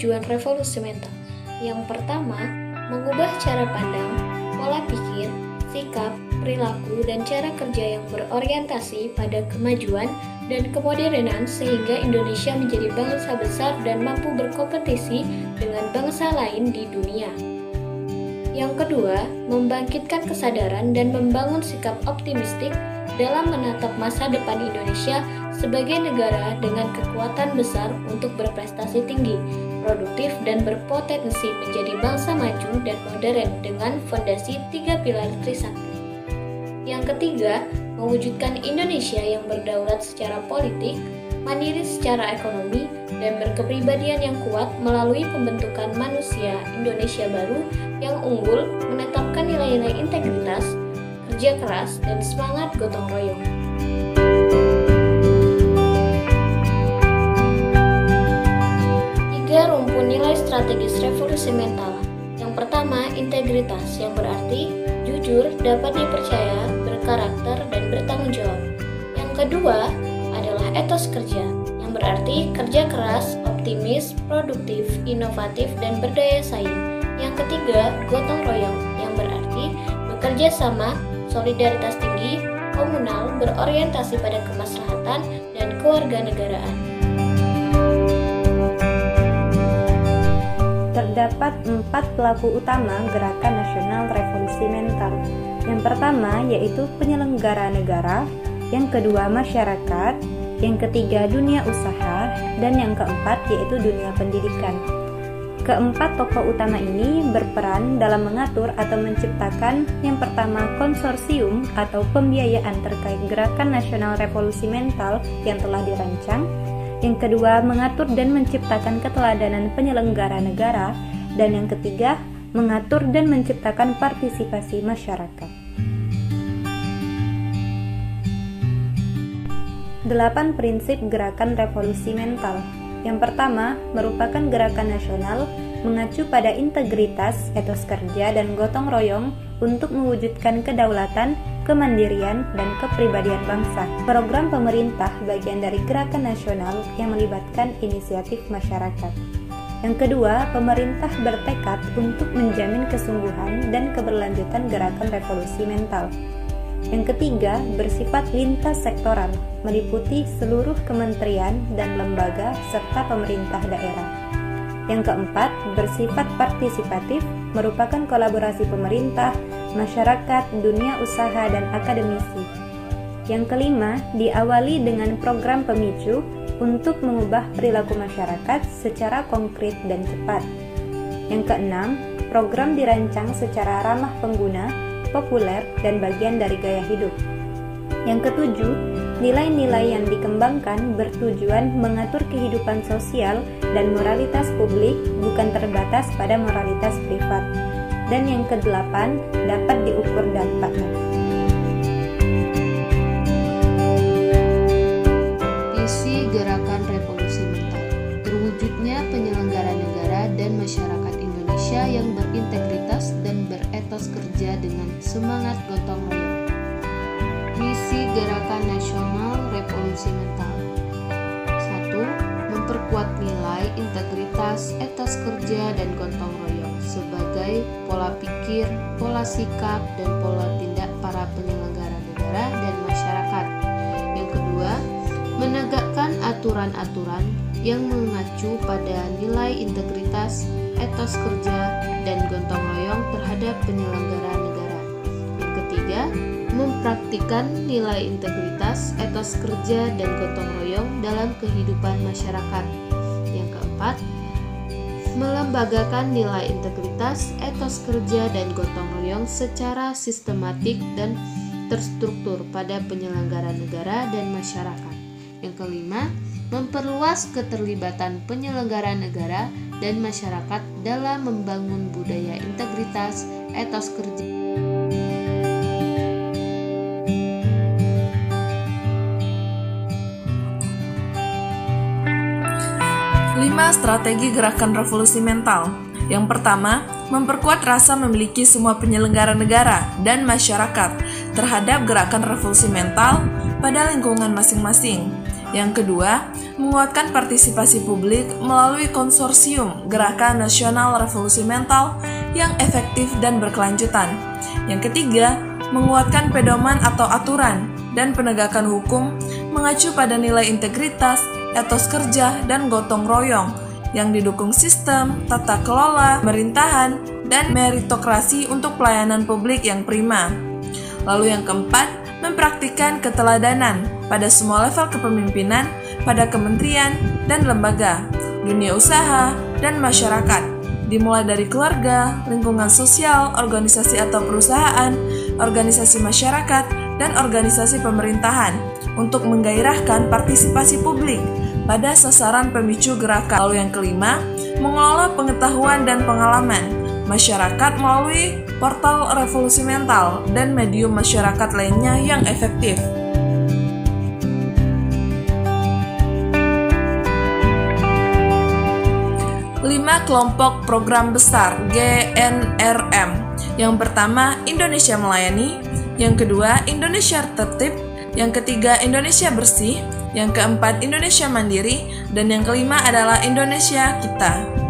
kemajuan revolusi mental. Yang pertama, mengubah cara pandang, pola pikir, sikap, perilaku, dan cara kerja yang berorientasi pada kemajuan dan kemodernan sehingga Indonesia menjadi bangsa besar dan mampu berkompetisi dengan bangsa lain di dunia. Yang kedua, membangkitkan kesadaran dan membangun sikap optimistik dalam menatap masa depan Indonesia sebagai negara dengan kekuatan besar untuk berprestasi tinggi, produktif, dan berpotensi menjadi bangsa maju dan modern dengan fondasi 3 pilar Trisakti. Yang ketiga, mewujudkan Indonesia yang berdaulat secara politik, mandiri secara ekonomi, dan berkepribadian yang kuat melalui pembentukan manusia Indonesia baru yang unggul, menetapkan nilai-nilai integritas, kerja keras, dan semangat gotong royong. Tiga rumpun nilai strategis revolusi mental. Yang pertama, integritas, yang berarti jujur, dapat dipercaya, berkarakter, dan bertanggung jawab. Yang kedua adalah etos kerja, yang berarti kerja keras, optimis, produktif, inovatif, dan berdaya saing. Yang ketiga, gotong royong, yang berarti bekerja sama, solidaritas tinggi, komunal, berorientasi pada kemaslahatan, dan kewarganegaraan. Terdapat 4 pelaku utama Gerakan Nasional Revolusi Mental. Yang pertama yaitu penyelenggara negara, yang kedua masyarakat, yang ketiga dunia usaha, dan yang keempat yaitu dunia pendidikan. Keempat tokoh utama ini berperan dalam mengatur atau menciptakan yang pertama konsorsium atau pembiayaan terkait Gerakan Nasional Revolusi Mental yang telah dirancang, yang kedua mengatur dan menciptakan keteladanan penyelenggara negara, dan yang ketiga mengatur dan menciptakan partisipasi masyarakat. 8 prinsip Gerakan Revolusi Mental. Yang pertama, merupakan gerakan nasional mengacu pada integritas, etos kerja, dan gotong royong untuk mewujudkan kedaulatan, kemandirian, dan kepribadian bangsa. Program pemerintah bagian dari gerakan nasional yang melibatkan inisiatif masyarakat. Yang kedua, pemerintah bertekad untuk menjamin kesungguhan dan keberlanjutan gerakan revolusi mental. Yang ketiga, bersifat lintas sektoral, meliputi seluruh kementerian dan lembaga serta pemerintah daerah. Yang keempat, bersifat partisipatif, merupakan kolaborasi pemerintah, masyarakat, dunia usaha, dan akademisi. Yang kelima, diawali dengan program pemicu untuk mengubah perilaku masyarakat secara konkret dan cepat. Yang keenam, program dirancang secara ramah pengguna, populer, dan bagian dari gaya hidup. Yang ketujuh, nilai-nilai yang dikembangkan bertujuan mengatur kehidupan sosial dan moralitas publik, bukan terbatas pada moralitas privat. Dan yang kedelapan, dapat diukur dampaknya. Visi Gerakan Revolusi Mental: terwujudnya penyelenggara negara dan masyarakat Indonesia yang berintegritas dan beretos kerja dengan semangat gotong royong. Visi Gerakan Nasional Revolusi Mental: 1. Memperkuat nilai integritas, etos kerja, dan gotong royong sebagai pola pikir, pola sikap, dan pola tindak para penyelenggara negara dan masyarakat. Yang kedua, menegakkan aturan-aturan yang mengacu pada nilai integritas, etos kerja, dan gotong royong terhadap penyelenggara negara. Yang ketiga, mempraktikkan nilai integritas, etos kerja, dan gotong royong dalam kehidupan masyarakat. Yang keempat, melembagakan nilai integritas, etos kerja, dan gotong royong secara sistematik dan terstruktur pada penyelenggara negara dan masyarakat. Yang kelima, memperluas keterlibatan penyelenggara negara dan masyarakat dalam membangun budaya integritas, etos kerja. 5 strategi gerakan revolusi mental. Yang pertama, memperkuat rasa memiliki semua penyelenggara negara dan masyarakat terhadap gerakan revolusi mental pada lingkungan masing-masing. Yang kedua, menguatkan partisipasi publik melalui konsorsium Gerakan Nasional Revolusi Mental yang efektif dan berkelanjutan. Yang ketiga, menguatkan pedoman atau aturan dan penegakan hukum mengacu pada nilai integritas, etos kerja, dan gotong royong yang didukung sistem, tata kelola, pemerintahan, dan meritokrasi untuk pelayanan publik yang prima. Lalu yang keempat, mempraktikkan keteladanan pada semua level kepemimpinan, pada kementerian dan lembaga, dunia usaha, dan masyarakat, dimulai dari keluarga, lingkungan sosial, organisasi atau perusahaan, organisasi masyarakat, dan organisasi pemerintahan, untuk menggairahkan partisipasi publik pada sasaran pemicu gerakan. Lalu yang kelima, mengelola pengetahuan dan pengalaman masyarakat melalui portal Revolusi Mental dan medium masyarakat lainnya yang efektif. Lima kelompok program besar GNRM. Yang pertama, Indonesia Melayani. Yang kedua, Indonesia Tertib. Yang ketiga, Indonesia Bersih. Yang keempat, Indonesia Mandiri. Dan yang kelima adalah Indonesia Kita.